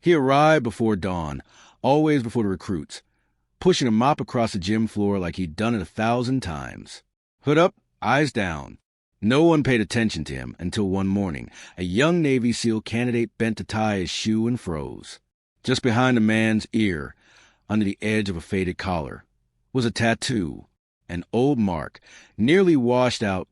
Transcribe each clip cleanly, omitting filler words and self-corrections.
He arrived before dawn, always before the recruits, pushing a mop across the gym floor like he'd done it 1,000 times. Hood up, eyes down. No one paid attention to him until one morning, a young Navy SEAL candidate bent to tie his shoe and froze. Just behind the man's ear, under the edge of a faded collar, was a tattoo, an old mark, nearly washed out,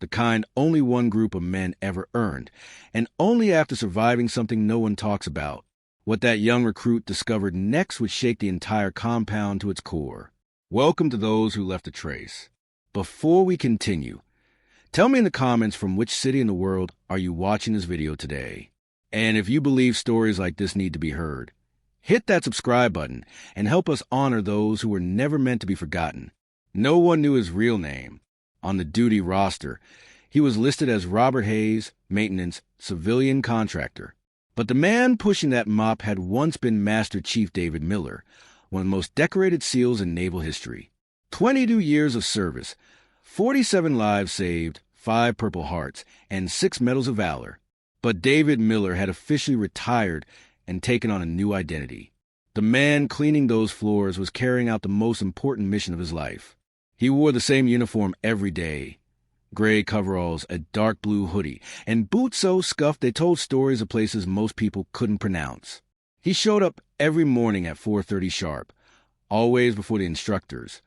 the kind only one group of men ever earned, and only after surviving something no one talks about. What that young recruit discovered next would shake the entire compound to its core. Welcome to those who left a trace. Before we continue, tell me in the comments from which city in the world are you watching this video today. And if you believe stories like this need to be heard, hit that subscribe button and help us honor those who were never meant to be forgotten. No one knew his real name. On the duty roster, he was listed as Robert Hayes, maintenance, civilian contractor. But the man pushing that mop had once been Master Chief David Miller, one of the most decorated SEALs in naval history. 22 years of service, 47 lives saved, 5 Purple Hearts, and 6 Medals of Valor. But David Miller had officially retired and taken on a new identity. The man cleaning those floors was carrying out the most important mission of his life. He wore the same uniform every day. Gray coveralls, a dark blue hoodie, and boots so scuffed they told stories of places most people couldn't pronounce. He showed up every morning at 4:30 sharp, always before the instructors,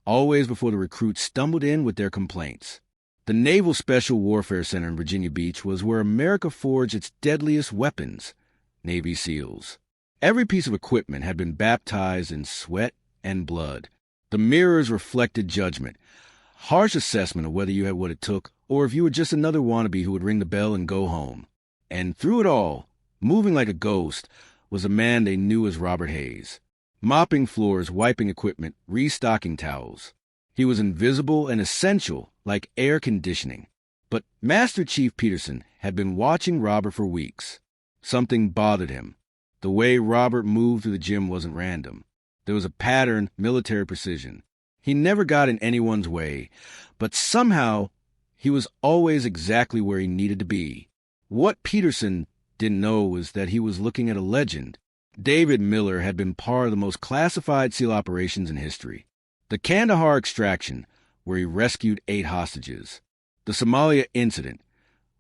always before the recruits stumbled in with their complaints. The Naval Special Warfare Center in Virginia Beach was where America forged its deadliest weapons, Navy SEALs. Every piece of equipment had been baptized in sweat and blood. The mirrors reflected judgment, harsh assessment of whether you had what it took or if you were just another wannabe who would ring the bell and go home. And through it all, moving like a ghost, was a man they knew as Robert Hayes. Mopping floors, wiping equipment, restocking towels. He was invisible and essential, like air conditioning. But Master Chief Peterson had been watching Robert for weeks. Something bothered him. The way Robert moved through the gym wasn't random. There was a pattern, military precision. He never got in anyone's way, but somehow he was always exactly where he needed to be. What Peterson didn't know was that he was looking at a legend. David Miller had been part of the most classified SEAL operations in history. The Kandahar extraction, where he rescued 8 hostages. The Somalia incident,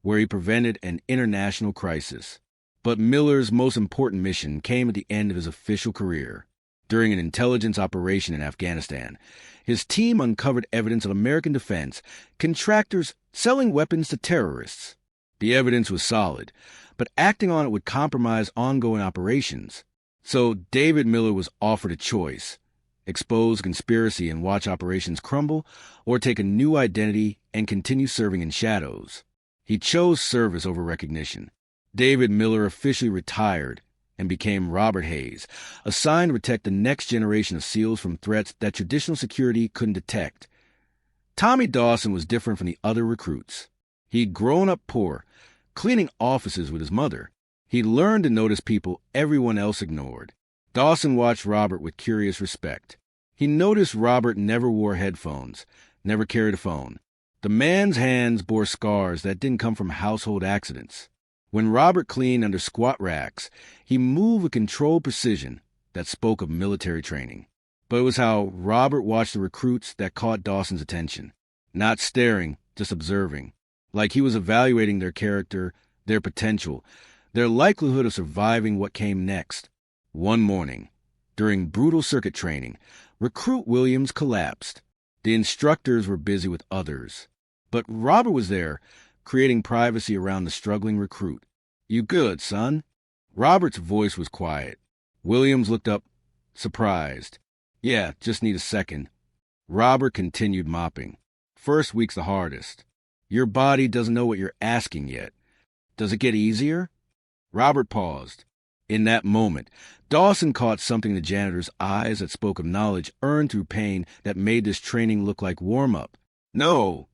where he prevented an international crisis. But Miller's most important mission came at the end of his official career. During an intelligence operation in Afghanistan, his team uncovered evidence of American defense contractors selling weapons to terrorists. The evidence was solid, but acting on it would compromise ongoing operations. So David Miller was offered a choice: expose conspiracy and watch operations crumble, or take a new identity and continue serving in shadows. He chose service over recognition. David Miller officially retired and became Robert Hayes, assigned to protect the next generation of SEALs from threats that traditional security couldn't detect. Tommy Dawson was different from the other recruits. He'd grown up poor, cleaning offices with his mother. He'd learned to notice people everyone else ignored. Dawson watched Robert with curious respect. He noticed Robert never wore headphones, never carried a phone. The man's hands bore scars that didn't come from household accidents. When Robert cleaned under squat racks, he moved with controlled precision that spoke of military training. But it was how Robert watched the recruits that caught Dawson's attention. Not staring, just observing. Like he was evaluating their character, their potential, their likelihood of surviving what came next. One morning, during brutal circuit training, Recruit Williams collapsed. The instructors were busy with others. But Robert was there, creating privacy around the struggling recruit. "You good, son?" Robert's voice was quiet. Williams looked up, surprised. "Yeah, just need a second." Robert continued mopping. "First week's the hardest. Your body doesn't know what you're asking yet. Does it get easier?" Robert paused. In that moment, Dawson caught something in the janitor's eyes that spoke of knowledge earned through pain that made this training look like warm-up. "No,"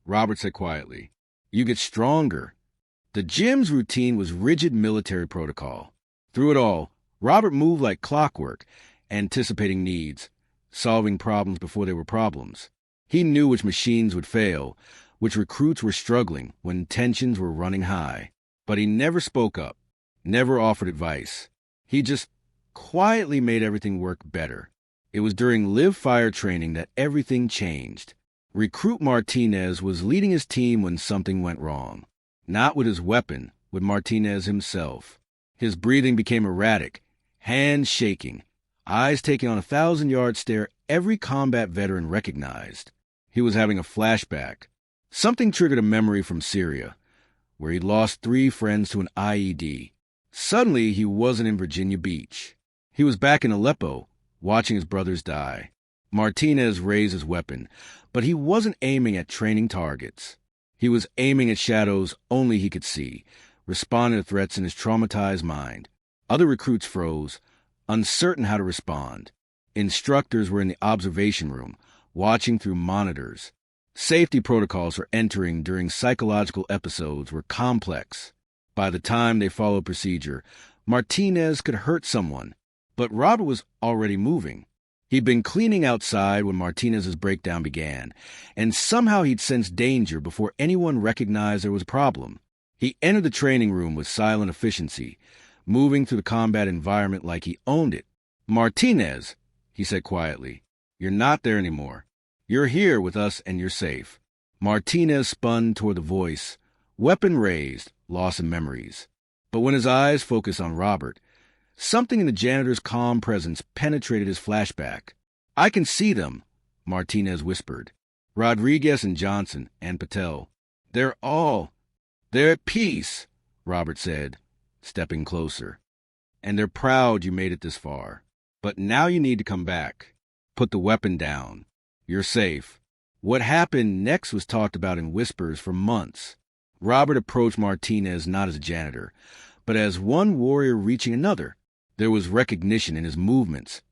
Robert said quietly. "You get stronger." The gym's routine was rigid military protocol. Through it all, Robert moved like clockwork, anticipating needs, solving problems before they were problems. He knew which machines would fail, which recruits were struggling when tensions were running high. But he never spoke up, never offered advice. He just quietly made everything work better. It was during live fire training that everything changed. Recruit Martinez was leading his team when something went wrong. Not with his weapon, with Martinez himself. His breathing became erratic, hands shaking, eyes taking on a 1,000-yard stare every combat veteran recognized. He was having a flashback. Something triggered a memory from Syria, where he'd lost 3 friends to an IED. Suddenly, he wasn't in Virginia Beach. He was back in Aleppo, watching his brothers die. Martinez raised his weapon, but he wasn't aiming at training targets. He was aiming at shadows only he could see, responding to threats in his traumatized mind. Other recruits froze, uncertain how to respond. Instructors were in the observation room, watching through monitors. Safety protocols for entering during psychological episodes were complex. By the time they followed procedure, Martinez could hurt someone, but Robert was already moving. He'd been cleaning outside when Martinez's breakdown began, and somehow he'd sensed danger before anyone recognized there was a problem. He entered the training room with silent efficiency, moving through the combat environment like he owned it. "Martinez," he said quietly, "you're not there anymore. You're here with us and you're safe." Martinez spun toward the voice, weapon raised, lost in memories. But when his eyes focused on Robert, something in the janitor's calm presence penetrated his flashback. "I can see them," Martinez whispered. "Rodriguez and Johnson and Patel. They're at peace," Robert said, stepping closer. "And they're proud you made it this far. But now you need to come back. Put the weapon down. You're safe." What happened next was talked about in whispers for months. Robert approached Martinez not as a janitor, but as one warrior reaching another. There was recognition in his movements,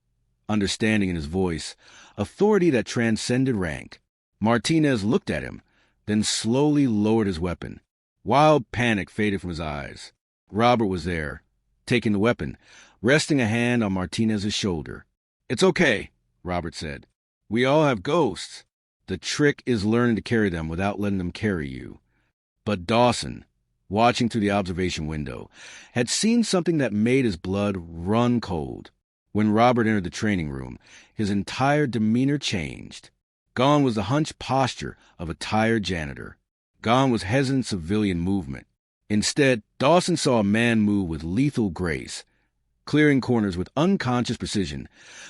understanding in his voice, authority that transcended rank. Martinez looked at him, then slowly lowered his weapon. Wild panic faded from his eyes. Robert was there, taking the weapon, resting a hand on Martinez's shoulder. "It's okay," Robert said. "We all have ghosts. The trick is learning to carry them without letting them carry you." But Dawson, watching through the observation window, had seen something that made his blood run cold. When Robert entered the training room, his entire demeanor changed. Gone was the hunched posture of a tired janitor. Gone was hesitant civilian movement. Instead, Dawson saw a man move with lethal grace, clearing corners with unconscious precision,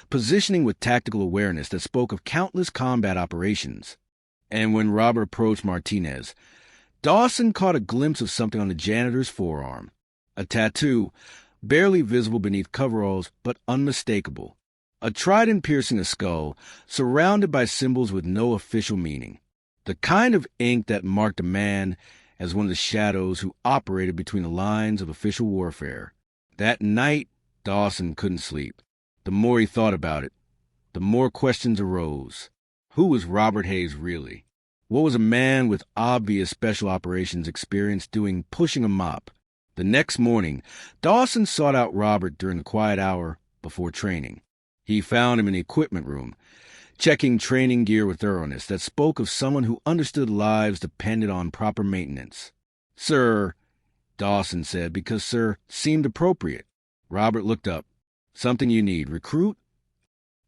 positioning with tactical awareness that spoke of countless combat operations. And when Robert approached Martinez, Dawson caught a glimpse of something on the janitor's forearm. A tattoo, barely visible beneath coveralls, but unmistakable. A trident piercing the skull, surrounded by symbols with no official meaning. The kind of ink that marked a man as one of the shadows who operated between the lines of official warfare. That night, Dawson couldn't sleep. The more he thought about it, the more questions arose. Who was Robert Hayes really? What was a man with obvious special operations experience doing pushing a mop? The next morning, Dawson sought out Robert during the quiet hour before training. He found him in the equipment room, checking training gear with thoroughness that spoke of someone who understood lives depended on proper maintenance. "Sir," Dawson said, because "sir" seemed appropriate. Robert looked up. "Something you need, recruit?"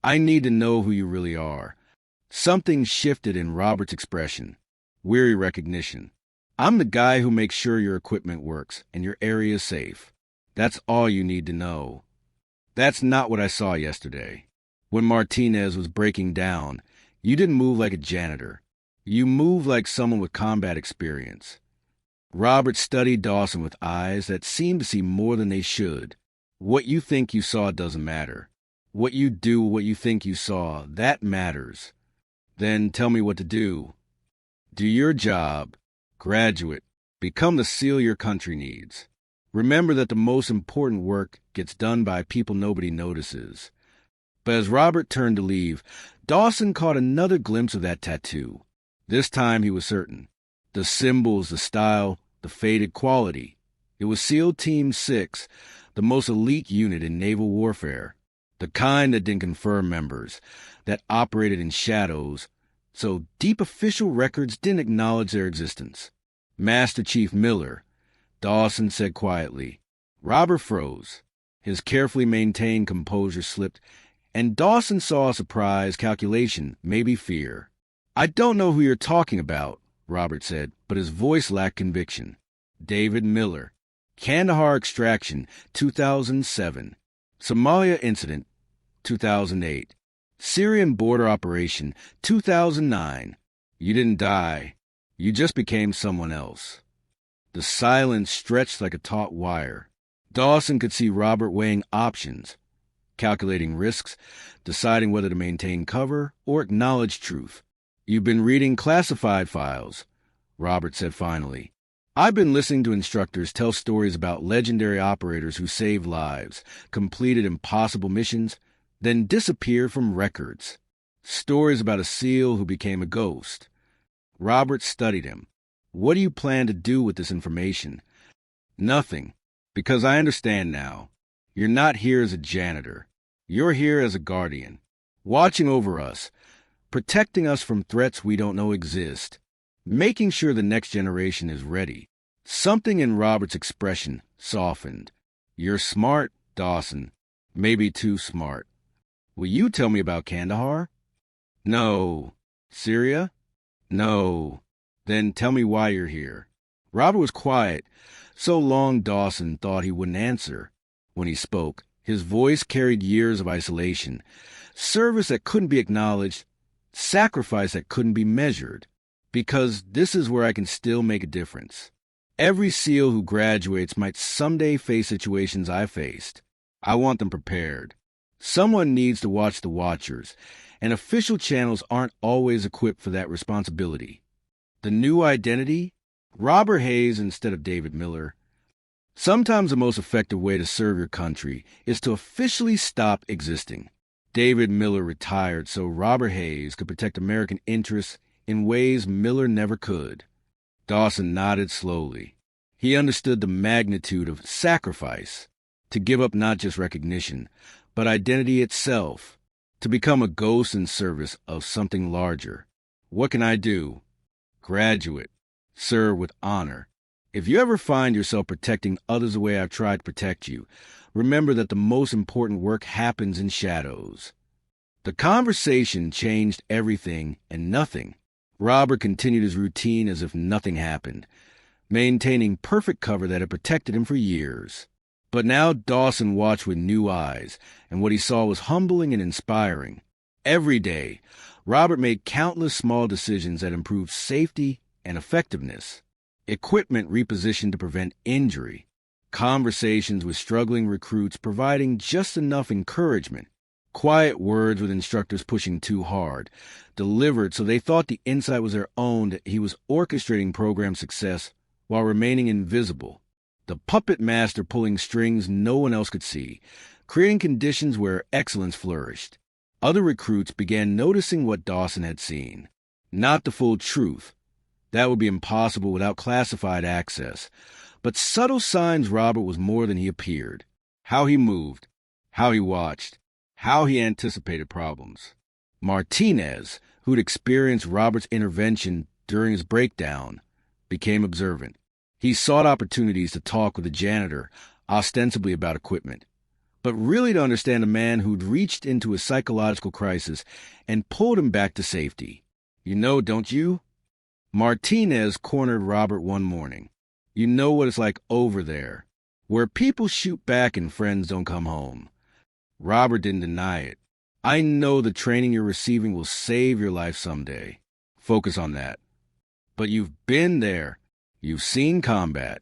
"I need to know who you really are." Something shifted in Robert's expression. Weary recognition. "I'm the guy who makes sure your equipment works and your area is safe. That's all you need to know." "That's not what I saw yesterday. When Martinez was breaking down, you didn't move like a janitor. You moved like someone with combat experience." Robert studied Dawson with eyes that seemed to see more than they should. "What you think you saw doesn't matter. What you do, what you think you saw, that matters. Then tell me what to do. Do your job. Graduate. Become the SEAL your country needs. Remember that the most important work gets done by people nobody notices." But as Robert turned to leave, Dawson caught another glimpse of that tattoo. This time he was certain. The symbols, the style, the faded quality. It was SEAL Team 6, the most elite unit in naval warfare. The kind that didn't confirm members, that operated in shadows, so deep official records didn't acknowledge their existence. "Master Chief Miller," Dawson said quietly. Robert froze. His carefully maintained composure slipped, and Dawson saw a surprise, calculation, maybe fear. "I don't know who you're talking about," Robert said, but his voice lacked conviction. "David Miller. Kandahar extraction, 2007. Somalia incident, 2008. Syrian border operation, 2009. You didn't die. You just became someone else." The silence stretched like a taut wire. Dawson could see Robert weighing options, calculating risks, deciding whether to maintain cover or acknowledge truth. "You've been reading classified files," Robert said finally. "I've been listening to instructors tell stories about legendary operators who saved lives, completed impossible missions, then disappeared from records. Stories about a SEAL who became a ghost." Robert studied him. "What do you plan to do with this information?" "Nothing, because I understand now. You're not here as a janitor. You're here as a guardian, watching over us, protecting us from threats we don't know exist, making sure the next generation is ready." Something in Robert's expression softened. "You're smart, Dawson. Maybe too smart. Will you tell me about Kandahar?" "No." "Syria?" "No." "Then tell me why you're here." Robert was quiet. So long Dawson thought he wouldn't answer. When he spoke, his voice carried years of isolation, service that couldn't be acknowledged, sacrifice that couldn't be measured. "Because this is where I can still make a difference. Every SEAL who graduates might someday face situations I faced. I want them prepared. Someone needs to watch the watchers, and official channels aren't always equipped for that responsibility." The new identity? Robert Hayes instead of David Miller. Sometimes the most effective way to serve your country is to officially stop existing. David Miller retired so Robert Hayes could protect American interests in ways Miller never could. Dawson nodded slowly. He understood the magnitude of sacrifice, to give up not just recognition, but identity itself, to become a ghost in service of something larger. "What can I do?" "Graduate. Serve with honor. If you ever find yourself protecting others the way I've tried to protect you, remember that the most important work happens in shadows." The conversation changed everything and nothing. Robert continued his routine as if nothing happened, maintaining perfect cover that had protected him for years. But now Dawson watched with new eyes, and what he saw was humbling and inspiring. Every day, Robert made countless small decisions that improved safety and effectiveness. Equipment repositioned to prevent injury. Conversations with struggling recruits providing just enough encouragement. Quiet words with instructors pushing too hard, delivered so they thought the insight was their own, that he was orchestrating program success while remaining invisible. The puppet master pulling strings no one else could see, creating conditions where excellence flourished. Other recruits began noticing what Dawson had seen. Not the full truth. That would be impossible without classified access. But subtle signs Robert was more than he appeared. How he moved, how he watched, how he anticipated problems. Martinez, who'd experienced Robert's intervention during his breakdown, became observant. He sought opportunities to talk with the janitor, ostensibly about equipment, but really to understand a man who'd reached into a psychological crisis and pulled him back to safety. "You know, don't you?" Martinez cornered Robert one morning. "You know what it's like over there, where people shoot back and friends don't come home." Robert didn't deny it. "I know the training you're receiving will save your life someday. Focus on that. But you've been there. You've seen combat.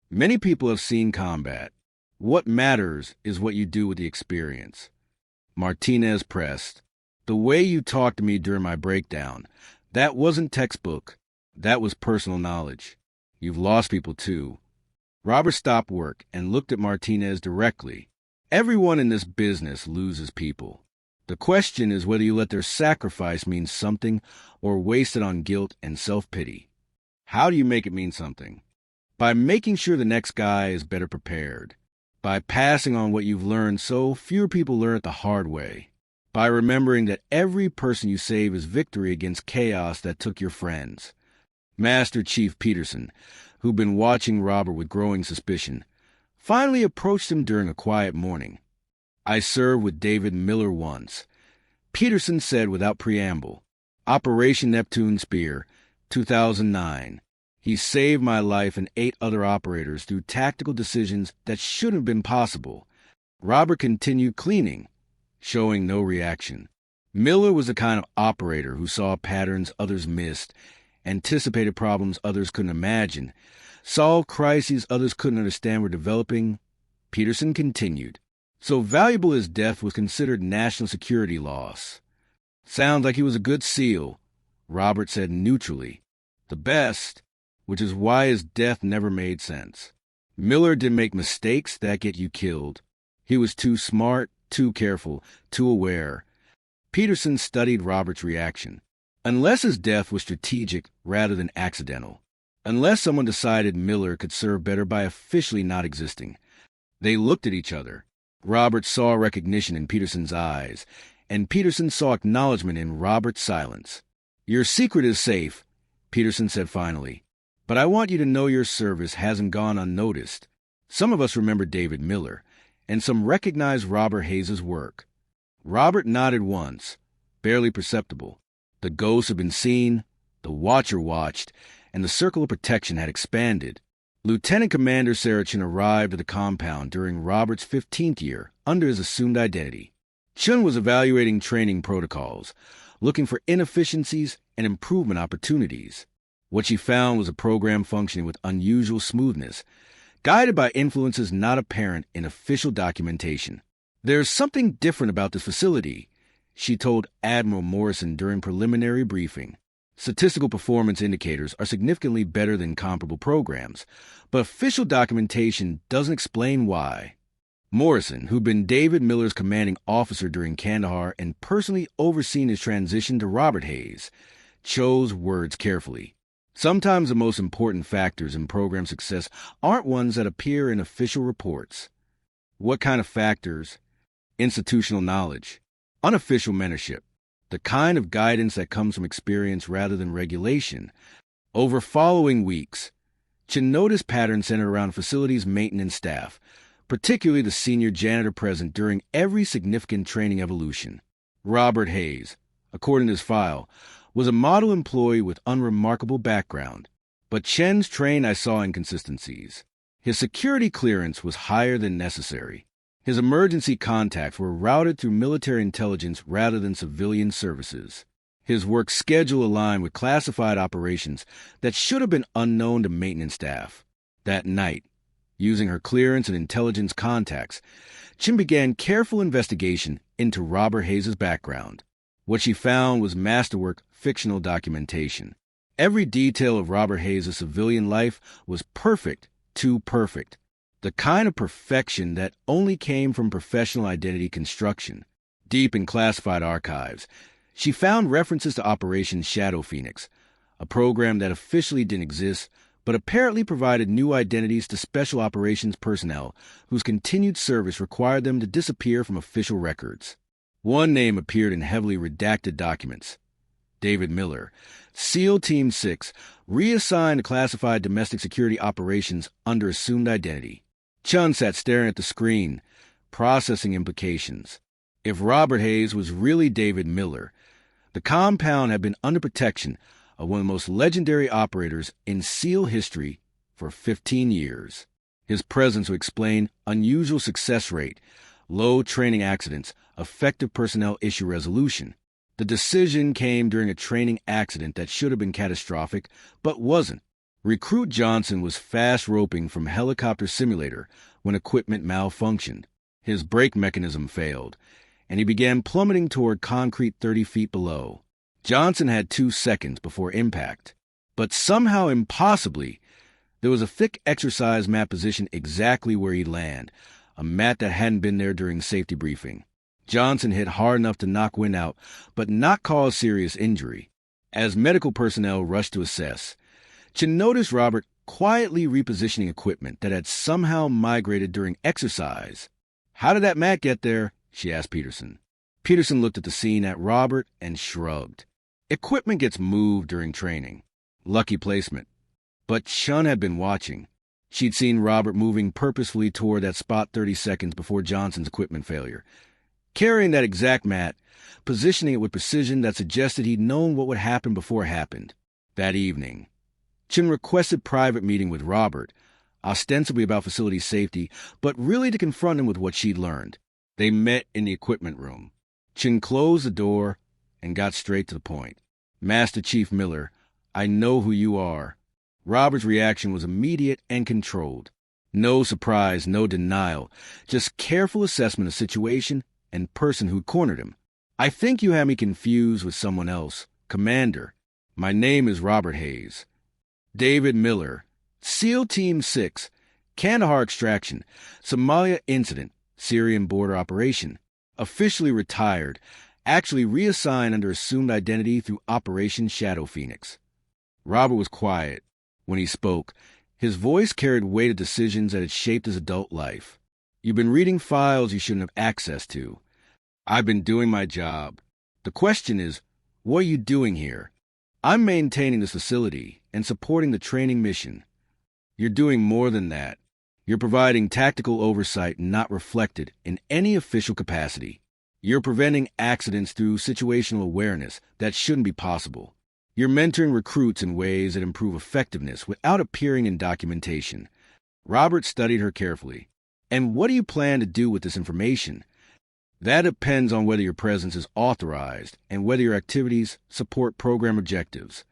Many people have seen combat. What matters is what you do with the experience." Martinez pressed. "The way you talked to me during my breakdown, that wasn't textbook. That was personal knowledge. You've lost people too." Robert stopped work and looked at Martinez directly. Everyone in this business loses people. The question is whether you let their sacrifice mean something or waste it on guilt and self-pity. How do you make it mean something? By making sure the next guy is better prepared. By passing on what you've learned so fewer people learn it the hard way. By remembering that every person you save is victory against chaos that took your friends. Master Chief Peterson, who'd been watching Robert with growing suspicion, finally approached him during a quiet morning. "I served with David Miller once," Peterson said without preamble. "Operation Neptune Spear, 2009. He saved my life and 8 other operators through tactical decisions that shouldn't have been possible." Robert continued cleaning, showing no reaction. Miller was the kind of operator who saw patterns others missed, anticipated problems others couldn't imagine, solved crises others couldn't understand were developing. Peterson continued. "So valuable as death was considered national security loss." "Sounds like he was a good SEAL," Robert said neutrally. "The best, which is why his death never made sense. Miller didn't make mistakes that get you killed. He was too smart, too careful, too aware." Peterson studied Robert's reaction. Unless his death was strategic rather than accidental. Unless someone decided Miller could serve better by officially not existing. They looked at each other. Robert saw recognition in Peterson's eyes, and Peterson saw acknowledgement in Robert's silence. "Your secret is safe," Peterson said finally. "But I want you to know your service hasn't gone unnoticed." Some of us remember David Miller, and some recognize Robert Hayes' work. Robert nodded once, barely perceptible. The ghost had been seen, the watcher watched, and the circle of protection had expanded. Lieutenant Commander Sarachin arrived at the compound during Robert's 15th year under his assumed identity. Chun was evaluating training protocols, looking for inefficiencies and improvement opportunities. What she found was a program functioning with unusual smoothness, guided by influences not apparent in official documentation. "There's something different about this facility," she told Admiral Morrison during preliminary briefing. "Statistical performance indicators are significantly better than comparable programs, but official documentation doesn't explain why." Morrison, who'd been David Miller's commanding officer during Kandahar and personally overseen his transition to Robert Hayes, chose words carefully. Sometimes the most important factors in program success aren't ones that appear in official reports. What kind of factors? Institutional knowledge, unofficial mentorship, the kind of guidance that comes from experience rather than regulation. Over following weeks, Chin noticed patterns centered around facilities' maintenance staff, particularly the senior janitor present during every significant training evolution. Robert Hayes, according to his file, was a model employee with unremarkable background, but Chen's trained I saw inconsistencies. His security clearance was higher than necessary. His emergency contacts were routed through military intelligence rather than civilian services. His work schedule aligned with classified operations that should have been unknown to maintenance staff. That night, using her clearance and intelligence contacts, Chin began careful investigation into Robert Hayes' background. What she found was masterwork fictional documentation. Every detail of Robert Hayes' civilian life was perfect, too perfect. The kind of perfection that only came from professional identity construction. Deep in classified archives, she found references to Operation Shadow Phoenix, a program that officially didn't exist, but apparently provided new identities to special operations personnel whose continued service required them to disappear from official records. One name appeared in heavily redacted documents. David Miller, SEAL Team 6, reassigned to classified domestic security operations under assumed identity. Chun sat staring at the screen, processing implications. If Robert Hayes was really David Miller, the compound had been under protection of one of the most legendary operators in SEAL history for 15 years. His presence would explain unusual success rate, low training accidents, effective personnel issue resolution. The decision came during a training accident that should have been catastrophic, but wasn't. Recruit Johnson was fast roping from helicopter simulator when equipment malfunctioned. His brake mechanism failed, and he began plummeting toward concrete 30 feet below. Johnson had 2 seconds before impact. But somehow impossibly, there was a thick exercise mat positioned exactly where he'd land, a mat that hadn't been there during safety briefing. Johnson hit hard enough to knock wind out, but not cause serious injury. As medical personnel rushed to assess, Chin noticed Robert quietly repositioning equipment that had somehow migrated during exercise. "How did that mat get there?" she asked Peterson. Peterson looked at the scene at Robert and shrugged. "Equipment gets moved during training. Lucky placement." But Chun had been watching. She'd seen Robert moving purposefully toward that spot 30 seconds before Johnson's equipment failure, carrying that exact mat, positioning it with precision that suggested he'd known what would happen before it happened. That evening, Chen requested private meeting with Robert, ostensibly about facility safety, but really to confront him with what she'd learned. They met in the equipment room. Chen closed the door and got straight to the point. "Master Chief Miller, I know who you are." Robert's reaction was immediate and controlled. No surprise, no denial, just careful assessment of situation and person who'd cornered him. "I think you have me confused with someone else. Commander, my name is Robert Hayes. David Miller, SEAL Team 6, Kandahar extraction, Somalia incident, Syrian border operation. Officially retired, actually reassigned under assumed identity through Operation Shadow Phoenix." Robert was quiet. When he spoke, his voice carried weight of decisions that had shaped his adult life. "You've been reading files you shouldn't have access to. I've been doing my job. The question is, what are you doing here? I'm maintaining this facility and supporting the training mission. You're doing more than that. You're providing tactical oversight not reflected in any official capacity. You're preventing accidents through situational awareness that shouldn't be possible. You're mentoring recruits in ways that improve effectiveness without appearing in documentation." Robert studied her carefully. "And what do you plan to do with this information?" "That depends on whether your presence is authorized and whether your activities support program objectives.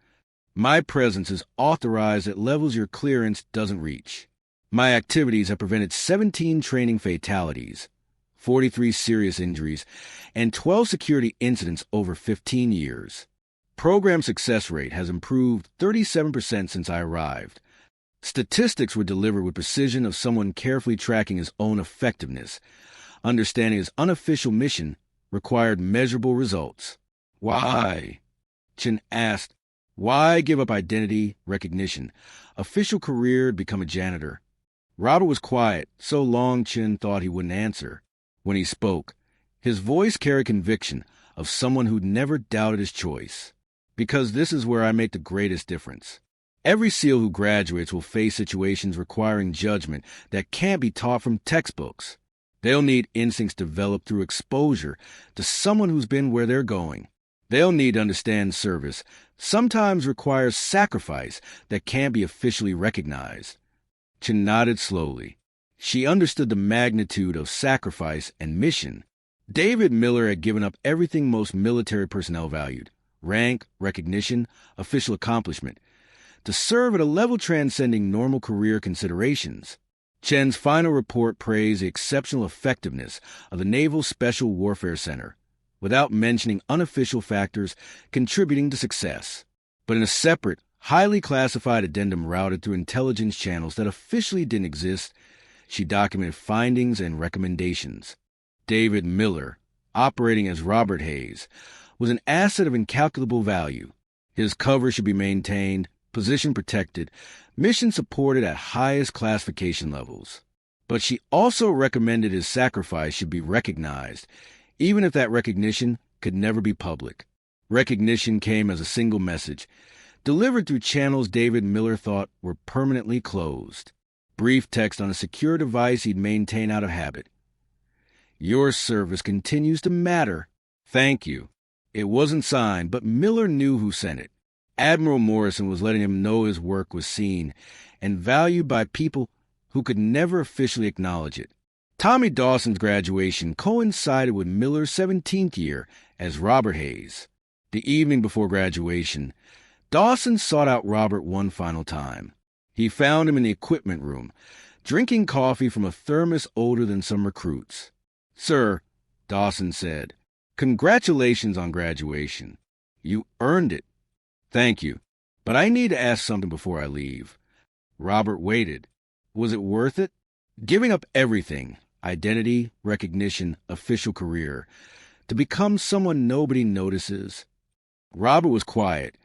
My presence is authorized at levels your clearance doesn't reach. My activities have prevented 17 training fatalities, 43 serious injuries, and 12 security incidents over 15 years. Program success rate has improved 37% since I arrived. Statistics were delivered with precision of someone carefully tracking his own effectiveness, understanding his unofficial mission required measurable results." "Why?" Chen asked. "Why give up identity, recognition, official career to become a janitor?" Robert was quiet, so long Chen thought he wouldn't answer. When he spoke, his voice carried conviction of someone who'd never doubted his choice. "Because this is where I make the greatest difference. Every SEAL who graduates will face situations requiring judgment that can't be taught from textbooks. They'll need instincts developed through exposure to someone who's been where they're going. They'll need to understand service sometimes requires sacrifice that can't be officially recognized." Chen nodded slowly. She understood the magnitude of sacrifice and mission. David Miller had given up everything most military personnel valued: rank, recognition, official accomplishment, to serve at a level transcending normal career considerations. Chen's final report praised the exceptional effectiveness of the Naval Special Warfare Center, without mentioning unofficial factors contributing to success. But in a separate, highly classified addendum routed through intelligence channels that officially didn't exist, she documented findings and recommendations. David Miller, operating as Robert Hayes, was an asset of incalculable value. His cover should be maintained, position protected, mission supported at highest classification levels. But she also recommended his sacrifice should be recognized, even if that recognition could never be public. Recognition came as a single message, delivered through channels David Miller thought were permanently closed. Brief text on a secure device he'd maintain out of habit. "Your service continues to matter. Thank you." It wasn't signed, but Miller knew who sent it. Admiral Morrison was letting him know his work was seen and valued by people who could never officially acknowledge it. Tommy Dawson's graduation coincided with Miller's 17th year as Robert Hayes. The evening before graduation, Dawson sought out Robert one final time. He found him in the equipment room, drinking coffee from a thermos older than some recruits. "Sir," Dawson said, "congratulations on graduation. You earned it." "Thank you, but I need to ask something before I leave." Robert waited. Was it worth it? Giving up everything, identity, recognition, official career, to become someone nobody notices? Robert was quiet,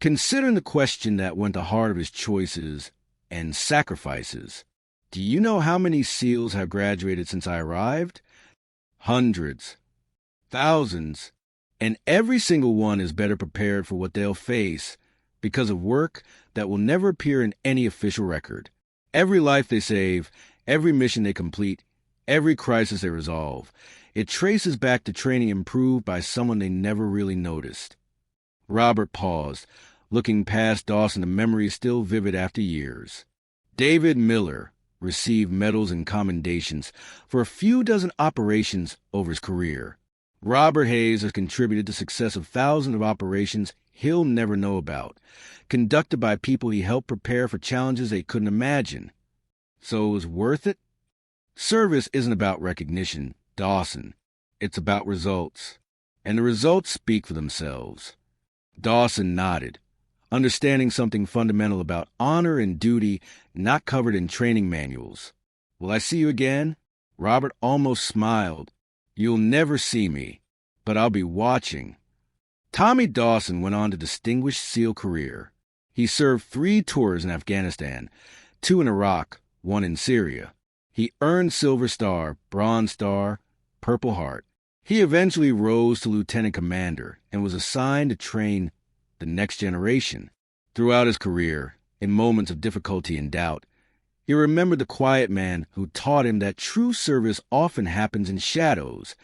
considering the question that went to the heart of his choices and sacrifices. "Do you know how many SEALs have graduated since I arrived?" "Hundreds. Thousands. And every single one is better prepared for what they'll face because of work that will never appear in any official record. Every life they save, every mission they complete, every crisis they resolve, it traces back to training improved by someone they never really noticed. Robert paused, looking past Dawson to memories still vivid after years. David Miller received medals and commendations for a few dozen operations over his career. Robert Hayes has contributed to the success of thousands of operations he'll never know about, conducted by people he helped prepare for challenges they couldn't imagine. So it was worth it? Service isn't about recognition, Dawson. It's about results. And the results speak for themselves. Dawson nodded, understanding something fundamental about honor and duty not covered in training manuals. Will I see you again? Robert almost smiled. You'll never see me, but I'll be watching. Tommy Dawson went on to distinguished SEAL career. He served 3 tours in Afghanistan, 2 in Iraq, 1 in Syria. He earned Silver Star, Bronze Star, Purple Heart. He eventually rose to lieutenant commander and was assigned to train the next generation. Throughout his career, in moments of difficulty and doubt, he remembered the quiet man who taught him that true service often happens in shadows,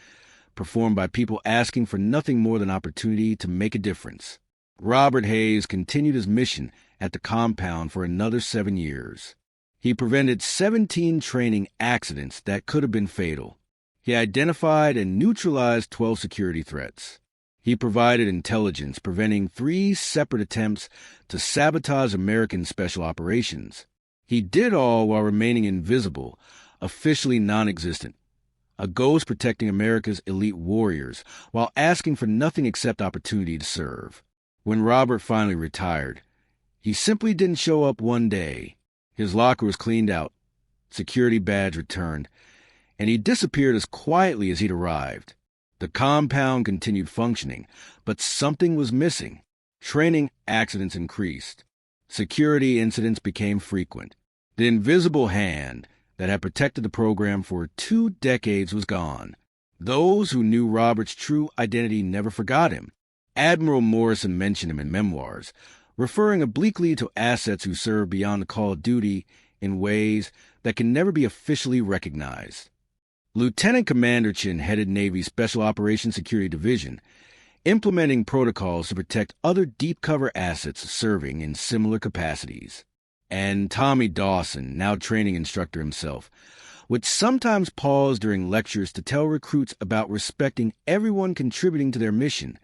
performed by people asking for nothing more than opportunity to make a difference. Robert Hayes continued his mission at the compound for another 7 years. He prevented 17 training accidents that could have been fatal. He identified and neutralized 12 security threats. He provided intelligence, preventing 3 separate attempts to sabotage American special operations. He did all while remaining invisible, officially non-existent, a ghost protecting America's elite warriors while asking for nothing except opportunity to serve. When Robert finally retired, he simply didn't show up one day. His locker was cleaned out, security badge returned, and he disappeared as quietly as he'd arrived. The compound continued functioning, but something was missing. Training accidents increased. Security incidents became frequent. The invisible hand that had protected the program for 2 decades was gone. Those who knew Robert's true identity never forgot him. Admiral Morrison mentioned him in memoirs, referring obliquely to assets who served beyond the call of duty in ways that can never be officially recognized. Lieutenant Commander Chin headed Navy's Special Operations Security Division, implementing protocols to protect other deep cover assets serving in similar capacities. And Tommy Dawson, now training instructor himself, would sometimes pause during lectures to tell recruits about respecting everyone contributing to their mission,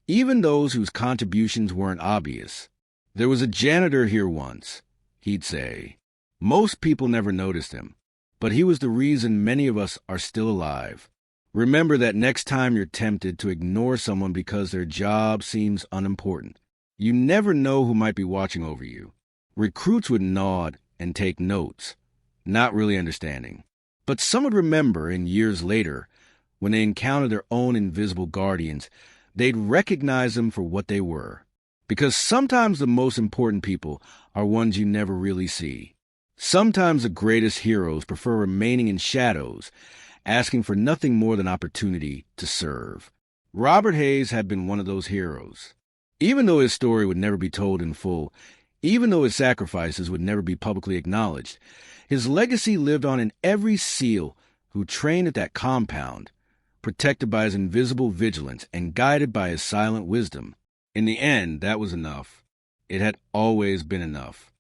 even those whose contributions weren't obvious. There was a janitor here once, he'd say. Most people never noticed him, but he was the reason many of us are still alive. Remember that next time you're tempted to ignore someone because their job seems unimportant. You never know who might be watching over you. Recruits would nod and take notes, not really understanding. But some would remember, in years later, when they encountered their own invisible guardians, they'd recognize them for what they were. Because sometimes the most important people are ones you never really see. Sometimes the greatest heroes prefer remaining in shadows, asking for nothing more than opportunity to serve. Robert Hayes had been one of those heroes. Even though his story would never be told in full, even though his sacrifices would never be publicly acknowledged, his legacy lived on in every SEAL who trained at that compound, protected by his invisible vigilance and guided by his silent wisdom. In the end, that was enough. It had always been enough.